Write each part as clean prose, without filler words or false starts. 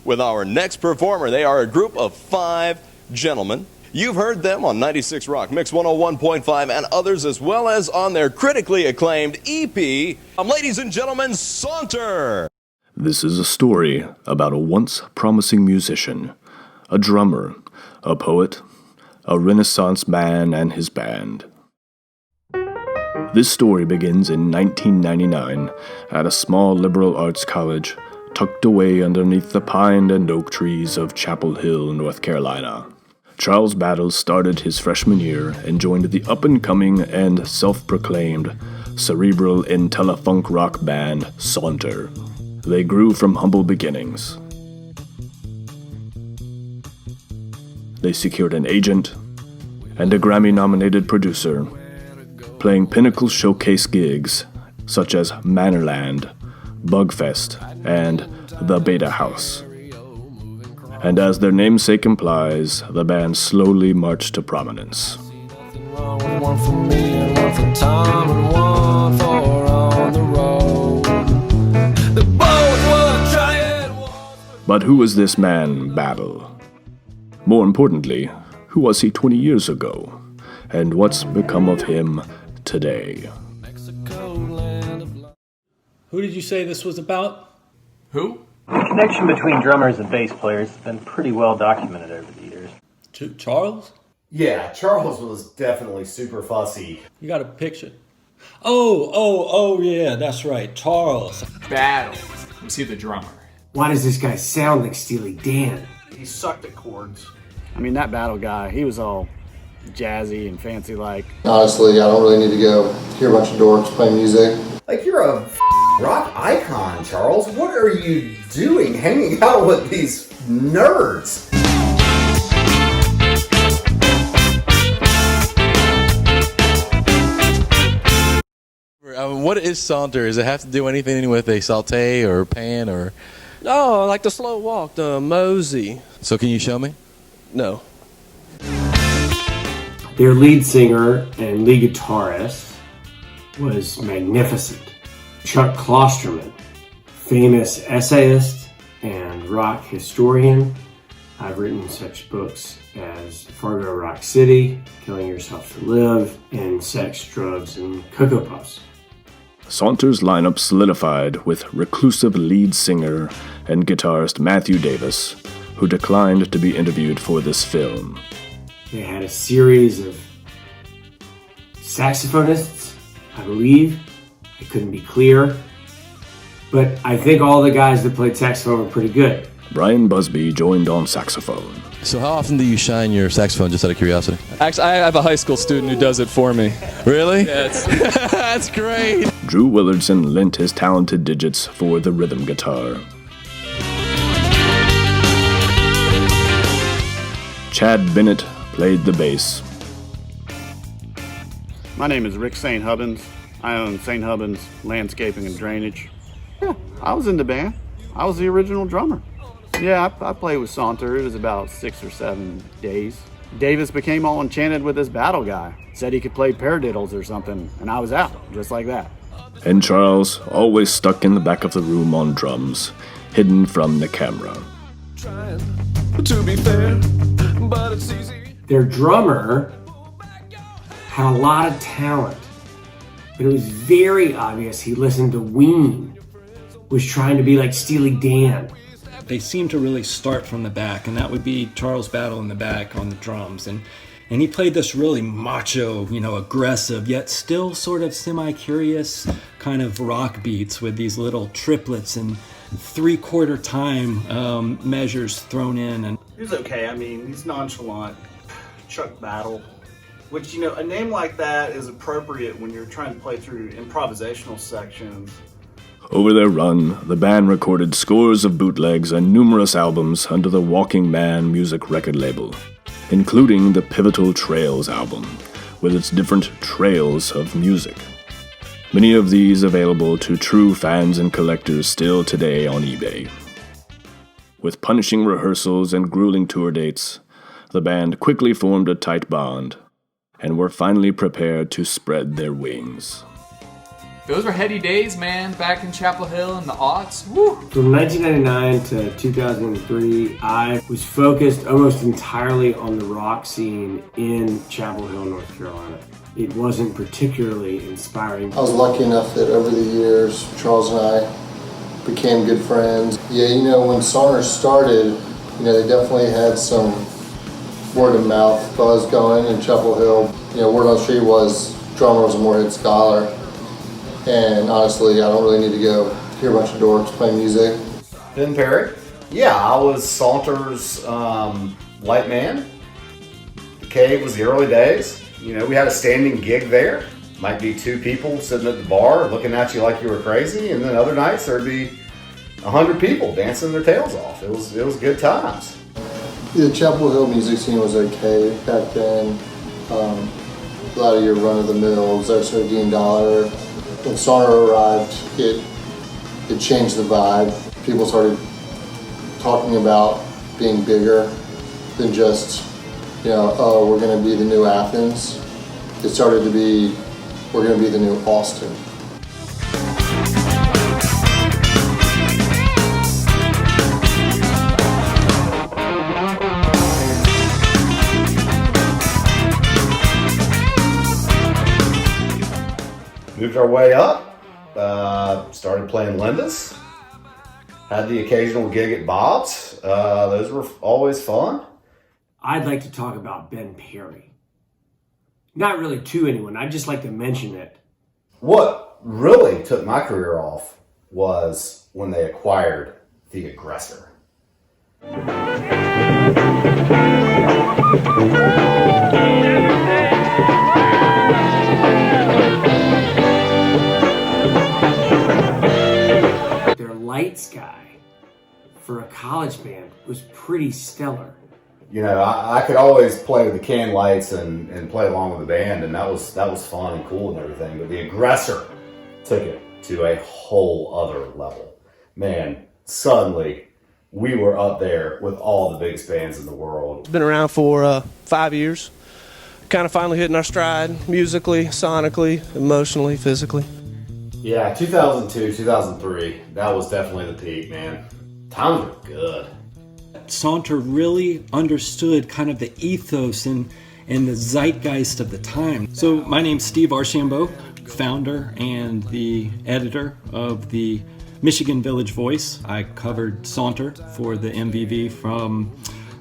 with our next performer. They are a group of 5 gentlemen. You've heard them on 96 Rock, Mix 101.5, and others, as well as on their critically acclaimed EP. Ladies and gentlemen, Saunter! This is a story about a once promising musician, a drummer, a poet, a Renaissance man and his band. This story begins in 1999 at a small liberal arts college tucked away underneath the pine and oak trees of Chapel Hill, North Carolina. Charles Battle started his freshman year and joined the up-and-coming and self-proclaimed cerebral intellifunk rock band Saunter. They grew from humble beginnings. They secured an agent and a Grammy-nominated producer, playing pinnacle showcase gigs such as Manorland, Bugfest, and the Beta House. And as their namesake implies, the band slowly marched to prominence. But who was this man, Battle? More importantly, who was he 20 years ago? And what's become of him today? Who did you say this was about? Who? The connection between drummers and bass players has been pretty well documented over the years. Charles? Yeah, Charles was definitely super fussy. You got a picture? Oh, yeah, that's right, Charles. Battle. Was he the drummer? Why does this guy sound like Steely Dan? He sucked at chords. I mean, that Battle guy, he was all jazzy and fancy like. Honestly, I don't really need to go hear a bunch of dorks play music. Like, you're a rock icon, Charles. What are you doing hanging out with these nerds? What is Saunter? Does it have to do anything with a saute or pan or? Oh, like the slow walk, the mosey. So can you show me? No. Their lead singer and lead guitarist was magnificent. Chuck Klosterman, famous essayist and rock historian. I've written such books as Fargo Rock City, Killing Yourself to Live, and Sex, Drugs, and Cocoa Puffs. Saunter's lineup solidified with reclusive lead singer and guitarist Matthew Davis, who declined to be interviewed for this film. They had a series of saxophonists, I believe. I couldn't be clear. But I think all the guys that played saxophone were pretty good. Brian Busby joined on saxophone. So how often do you shine your saxophone, just out of curiosity? Actually, I have a high school student who does it for me. Really? Yeah, That's great. Drew Willardson lent his talented digits for the rhythm guitar. Chad Bennett played the bass. My name is Rick St. Hubbins. I own St. Hubbins Landscaping and Drainage. Yeah, I was in the band. I was the original drummer. Yeah, I played with Saunter. It was about 6 or 7 days. Davis became all enchanted with this Battle guy. Said he could play paradiddles or something, and I was out, just like that. And Charles, always stuck in the back of the room on drums, hidden from the camera. To be fair, but it's easy. Their drummer had a lot of talent, but it was very obvious he listened to Ween, was trying to be like Steely Dan. They seem to really start from the back, and that would be Charles Battle in the back on the drums. And he played this really macho, aggressive, yet still sort of semi-curious kind of rock beats with these little triplets and 3/4 time measures thrown in. And He was okay. I mean, he's nonchalant. Chuck Battle, which, a name like that is appropriate when you're trying to play through improvisational sections. Over their run, the band recorded scores of bootlegs and numerous albums under the Walking Man music record label, including the pivotal Trails album, with its different trails of music. Many of these available to true fans and collectors still today on eBay. With punishing rehearsals and grueling tour dates, the band quickly formed a tight bond and were finally prepared to spread their wings. Those were heady days, man, back in Chapel Hill in the aughts. Woo! From 1999 to 2003, I was focused almost entirely on the rock scene in Chapel Hill, North Carolina. It wasn't particularly inspiring. I was lucky enough that over the years, Charles and I became good friends. Yeah, you know, when Saunter started, you know, they definitely had some word of mouth buzz going in Chapel Hill. You know, word on the street was drummer was a Moorhead scholar. And honestly, I don't really need to go hear a bunch of dorks play music. Ben Perry? Yeah, I was Saunter's light man. The Cave was the early days. You know, we had a standing gig there. Might be 2 people sitting at the bar looking at you like you were crazy, and then other nights there'd be 100 people dancing their tails off. It was good times. The Chapel Hill music scene was okay back then. A lot of your run-of-the-mill, Xerxes Dean Dollar. When Saunter arrived, it changed the vibe. People started talking about being bigger than just, you know, oh, we're going to be the new Athens. It started to be, we're going to be the new Austin. Moved our way up, started playing Linda's, had the occasional gig at Bob's. Those were always fun. I'd like to talk about Ben Perry. Not really to anyone, I'd just like to mention it. What really took my career off was when they acquired The Aggressor. Their lights guy for a college band was pretty stellar. You know, I could always play with the can lights and play along with the band, and that was fun and cool and everything. But The Aggressor took it to a whole other level. Man, suddenly we were up there with all the biggest bands in the world. Been around for 5 years. Kind of finally hitting our stride musically, sonically, emotionally, physically. Yeah, 2002, 2003, that was definitely the peak, man. Times were good. Saunter really understood kind of the ethos and the zeitgeist of the time. So my name's Steve Archambault, founder and the editor of the Michigan Village Voice. I covered Saunter for the MVV from,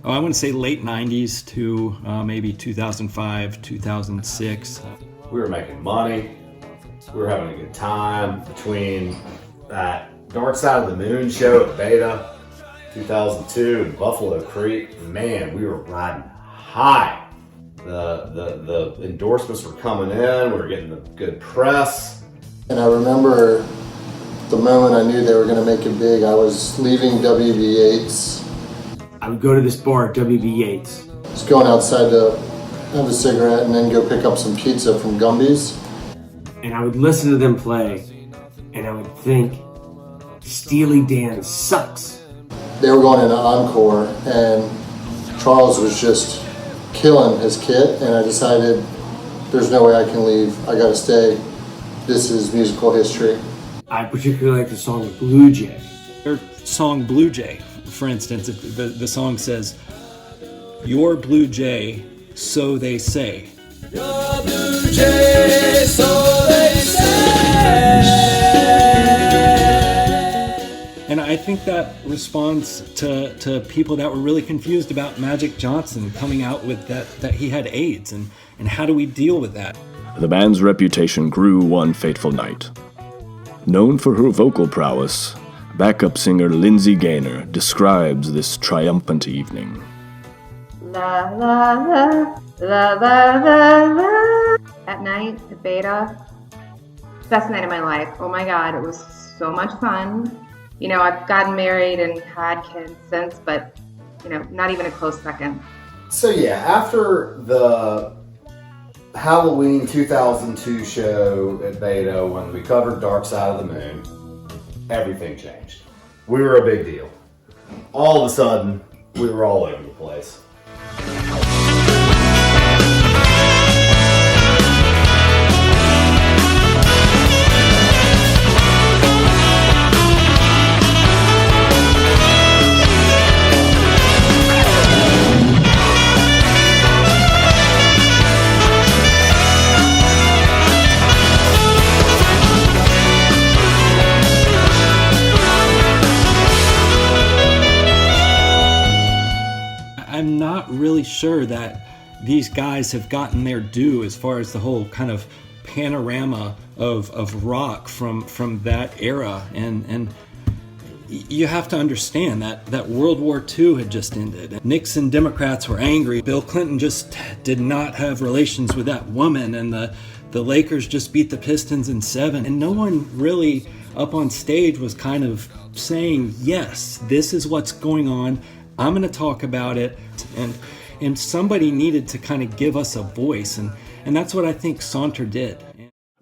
I want to say late 90s to maybe 2005, 2006. We were making money. We were having a good time between that Dark Side of the Moon show at Beta, 2002 in Buffalo Creek. Man, we were riding high. The endorsements were coming in. We were getting the good press. And I remember the moment I knew they were going to make it big, I was leaving WB Yates. I would go to this bar at WB Yates. Just going outside to have a cigarette and then go pick up some pizza from Gumby's. And I would listen to them play, and I would think, Steely Dan sucks. They were going into Encore, and Charles was just killing his kit, and I decided there's no way I can leave. I gotta stay. This is musical history. I particularly like the song Blue Jay. Their song Blue Jay, for instance, the song says, "You're Blue Jay, so they say." You're Blue Jay, so they say. And I think that responds to people that were really confused about Magic Johnson coming out with that he had AIDS, and how do we deal with that? The band's reputation grew one fateful night. Known for her vocal prowess, backup singer Lindsay Gaynor describes this triumphant evening. La la la, la la la la. At night, at Beta, best night of my life. Oh my God, it was so much fun. You know, I've gotten married and had kids since, but, you know, not even a close second. So yeah, after the Halloween 2002 show at Beta, when we covered Dark Side of the Moon, everything changed. We were a big deal. All of a sudden, we were all over the place. not really sure that these guys have gotten their due as far as the whole kind of panorama of rock from that era. And you have to understand that World War II had just ended. Nixon Democrats were angry. Bill Clinton just did not have relations with that woman, and the Lakers just beat the Pistons in 7. And no one really up on stage was kind of saying, yes, this is what's going on. I'm going to talk about it. And somebody needed to kind of give us a voice. And that's what I think Saunter did.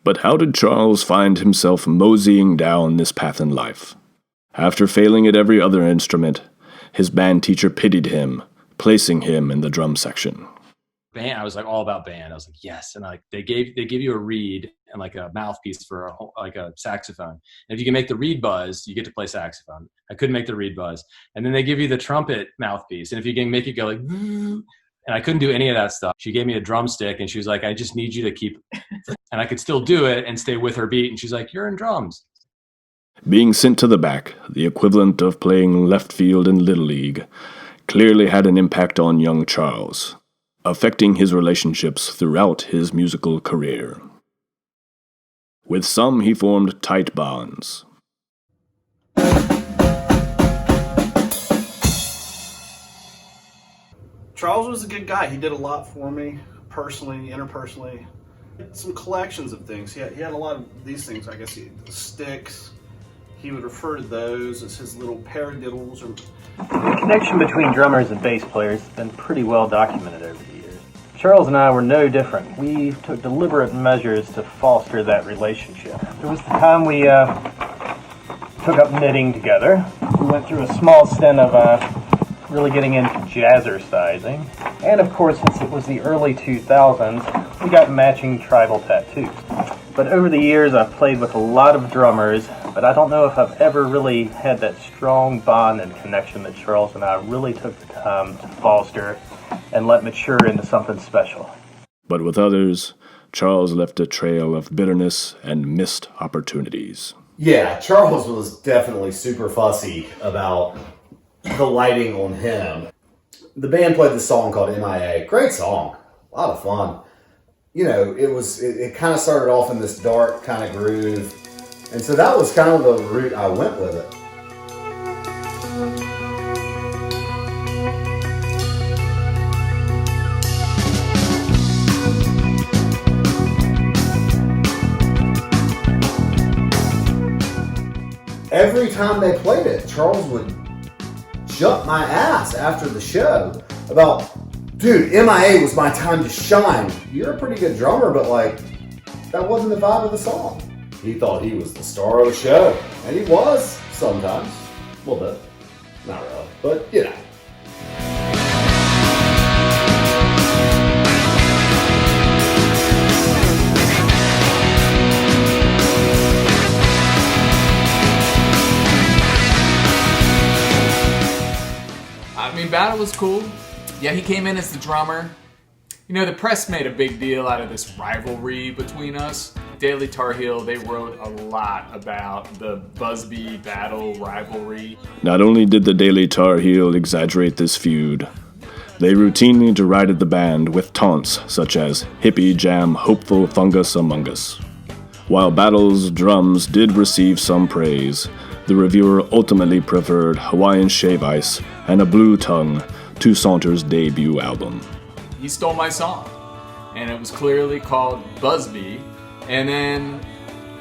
But how did Charles find himself moseying down this path in life? After failing at every other instrument, his band teacher pitied him, placing him in the drum section. Band, I was like all about band. I was like, yes. And like they give you a reed and like a mouthpiece for a saxophone. And if you can make the reed buzz, you get to play saxophone. I couldn't make the reed buzz. And then they give you the trumpet mouthpiece. And if you can make it go like, and I couldn't do any of that stuff. She gave me a drumstick and she was like, I just need you to keep, and I could still do it and stay with her beat. And she's like, you're in drums. Being sent to the back, the equivalent of playing left field in Little League, clearly had an impact on young Charles, affecting his relationships throughout his musical career. With some, he formed tight bonds. Charles was a good guy. He did a lot for me, personally, interpersonally. Some collections of things. He had a lot of these things, I guess. Sticks. He would refer to those as his little paradiddles. The connection between drummers and bass players has been pretty well documented over the years. Charles and I were no different. We took deliberate measures to foster that relationship. There was the time we took up knitting together. We went through a small stint of really getting into jazzercising. And of course, since it was the early 2000s, we got matching tribal tattoos. But over the years, I've played with a lot of drummers, but I don't know if I've ever really had that strong bond and connection that Charles and I really took the time to foster and let mature into something special. But with others, Charles left a trail of bitterness and missed opportunities. Yeah, Charles was definitely super fussy about the lighting on him. The band played this song called MIA. Great song. A lot of fun. You know, it kind of started off in this dark kind of groove. And so that was kind of the route I went with it. Every time they played it, Charles would jump my ass after the show about, dude, MIA was my time to shine. You're a pretty good drummer, but like, that wasn't the vibe of the song. He thought he was the star of the show, and he was sometimes. A little bit. Not really, but you know. I mean, Battle was cool. Yeah, he came in as the drummer. You know, the press made a big deal out of this rivalry between us. Daily Tar Heel, they wrote a lot about the Busby Battle rivalry. Not only did the Daily Tar Heel exaggerate this feud, they routinely derided the band with taunts such as hippie jam hopeful fungus among us. While Battle's drums did receive some praise, the reviewer ultimately preferred Hawaiian Shave Ice and a Blue Tongue to Saunter's debut album. He stole my song, and it was clearly called Busby. And then,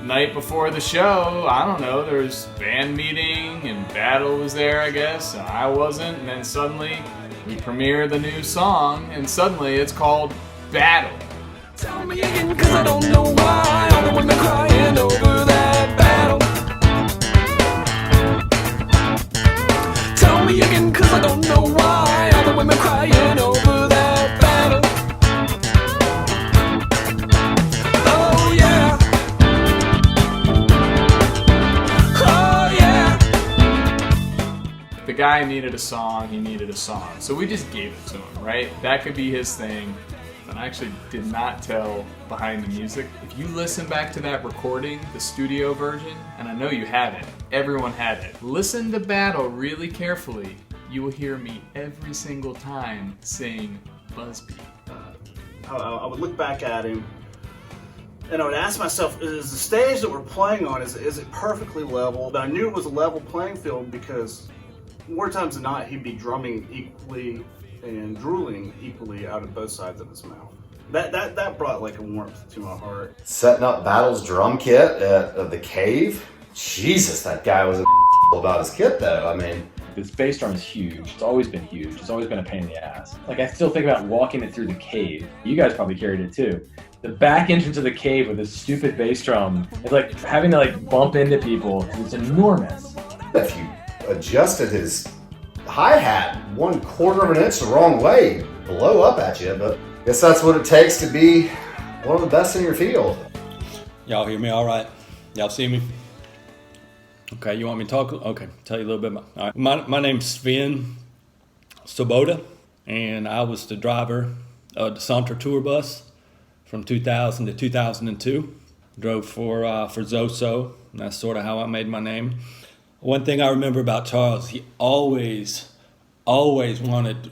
night before the show, I don't know, there was band meeting, and Battle was there, I guess, and I wasn't, and then suddenly we premiere the new song, and suddenly it's called Battle. Tell me again, 'cause I don't know why all the women crying over that battle. Tell me again, 'cause I don't know why all the women crying over that battle. Oh yeah. Oh yeah. The guy needed a song, he needed a song. So we just gave it to him, right? That could be his thing. And I actually did not tell behind the music. If you listen back to that recording, the studio version, and I know you have it, everyone had it. Listen to Battle really carefully. you will hear me every single time sing Busby. I would look back at him and I would ask myself, is the stage that we're playing on, is it perfectly level? But I knew it was a level playing field because more times than not, he'd be drumming equally and drooling equally out of both sides of his mouth. That brought like a warmth to my heart. Setting up Battle's drum kit at the cave. Jesus, that guy was about his kit though. I mean, this bass drum is huge. It's always been huge. It's always been a pain in the ass. Like, I still think about walking it through the cave. You guys probably carried it too. The back entrance of the cave with this stupid bass drum, it's like having to like bump into people. It's enormous. If you adjusted his hi-hat 1/4 of an inch the wrong way, it'd blow up at you. But I guess that's what it takes to be one of the best in your field. Y'all hear me all right? Y'all see me? Okay, you want me to talk? Okay, tell you a little bit about. All right. My name's Sven Svoboda, and I was the driver of the Saunter tour bus from 2000 to 2002. Drove for Zoso, and that's sort of how I made my name. One thing I remember about Charles, he always wanted.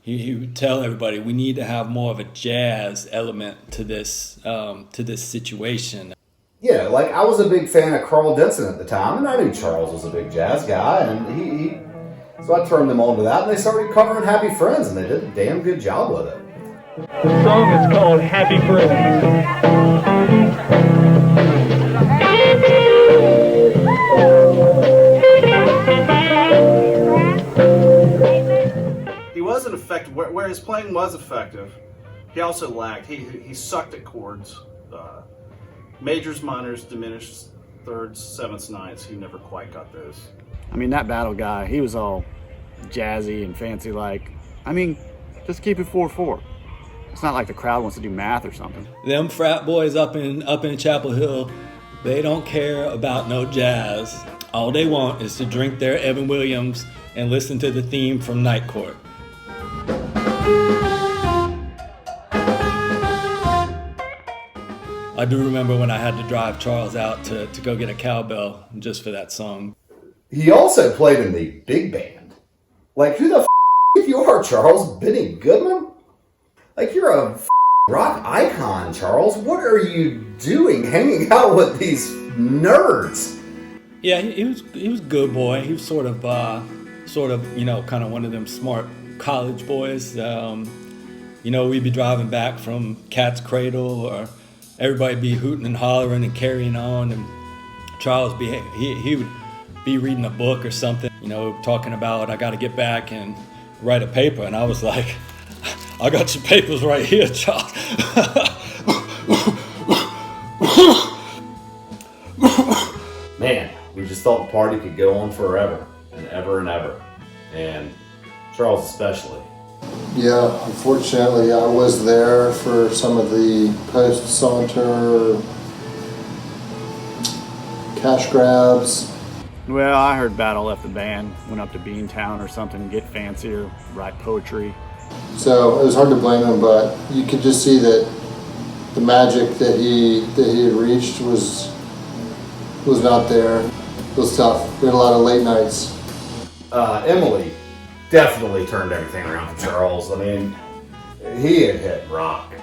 He would tell everybody we need to have more of a jazz element to this situation. Yeah, like I was a big fan of Carl Denson at the time, and I knew Charles was a big jazz guy, and so I turned them on to that, and they started covering Happy Friends, and they did a damn good job with it. The song is called Happy Friends. He wasn't effective. Where his playing was effective, he also lacked. He sucked at chords. Majors, minors, diminished thirds, sevenths, ninths. He never quite got those. I mean, that Battle guy, he was all jazzy and fancy like. I mean, just keep it 4/4. It's not like the crowd wants to do math or something. Them frat boys up in Chapel Hill, they don't care about no jazz. All they want is to drink their Evan Williams and listen to the theme from Night Court. I do remember when I had to drive Charles out to go get a cowbell just for that song. He also played in the big band. Like, who the you are, Charles? Benny Goodman? Like, you're a rock icon, Charles. What are you doing hanging out with these nerds? Yeah, he was a good boy. He was sort of kind of one of them smart college boys. We'd be driving back from Cat's Cradle, or everybody be hooting and hollering and carrying on, and Charles he would be reading a book or something, talking about, I got to get back and write a paper, and I was like, I got your papers right here, Charles. Man, we just thought the party could go on forever and ever and ever, and Charles especially. Yeah, unfortunately, I was there for some of the post-Saunter cash grabs. Well, I heard Battle left the band, went up to Beantown or something, get fancier, write poetry. So it was hard to blame him, but you could just see that the magic that he had reached was not there. It was tough. We had a lot of late nights. Emily definitely turned everything around for Charles. I mean, he had hit rock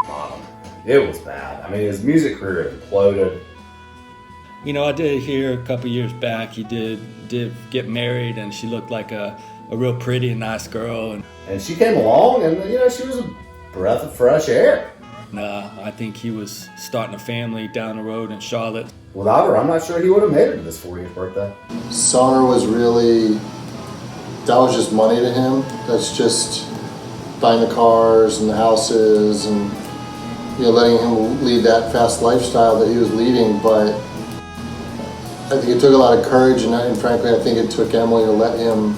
bottom. It was bad. I mean, his music career had imploded. I did hear a couple years back he did get married, and she looked like a real pretty and nice girl. And she came along, and she was a breath of fresh air. Nah, I think he was starting a family down the road in Charlotte. Without her, I'm not sure he would have made it to this 40th birthday. Saunter was really, that was just money to him. That's just buying the cars and the houses and letting him lead that fast lifestyle that he was leading. But I think it took a lot of courage, and frankly, I think it took Emily to let him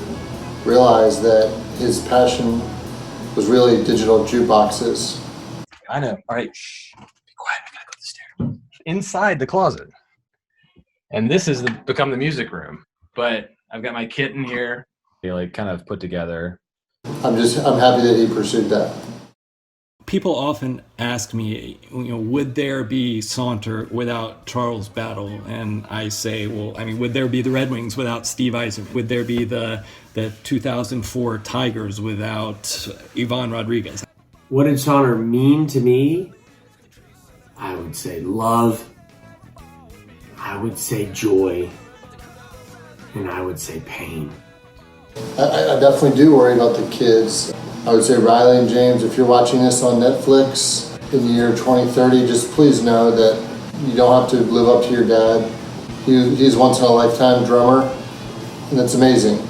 realize that his passion was really digital jukeboxes. I know. All right, shh. Be quiet. We gotta go to the stairs. Inside the closet. And this is become the music room. But I've got my kitten here. They kind of put together. I'm happy that he pursued that. People often ask me, would there be Saunter without Charles Battle? And I say, well, I mean, would there be the Red Wings without Steve Eisenman? Would there be the 2004 Tigers without Ivan Rodriguez? What did Saunter mean to me? I would say love. I would say joy. And I would say pain. I definitely do worry about the kids. I would say Riley and James, if you're watching this on Netflix in the year 2030, just please know that you don't have to live up to your dad. He's once in a lifetime drummer, and that's amazing.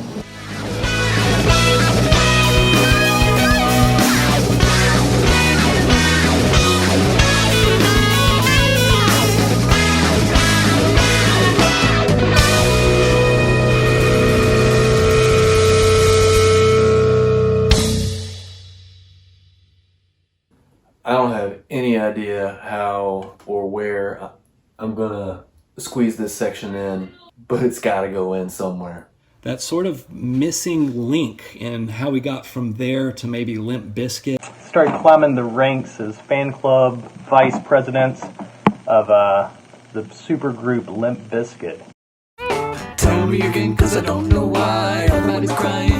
I don't have any idea how or where I'm gonna squeeze this section in, but it's gotta go in somewhere. That sort of missing link in how we got from there to maybe Limp Bizkit. Started climbing the ranks as fan club vice presidents of the supergroup Limp Bizkit. Tell me again, cause I don't know why everybody's crying.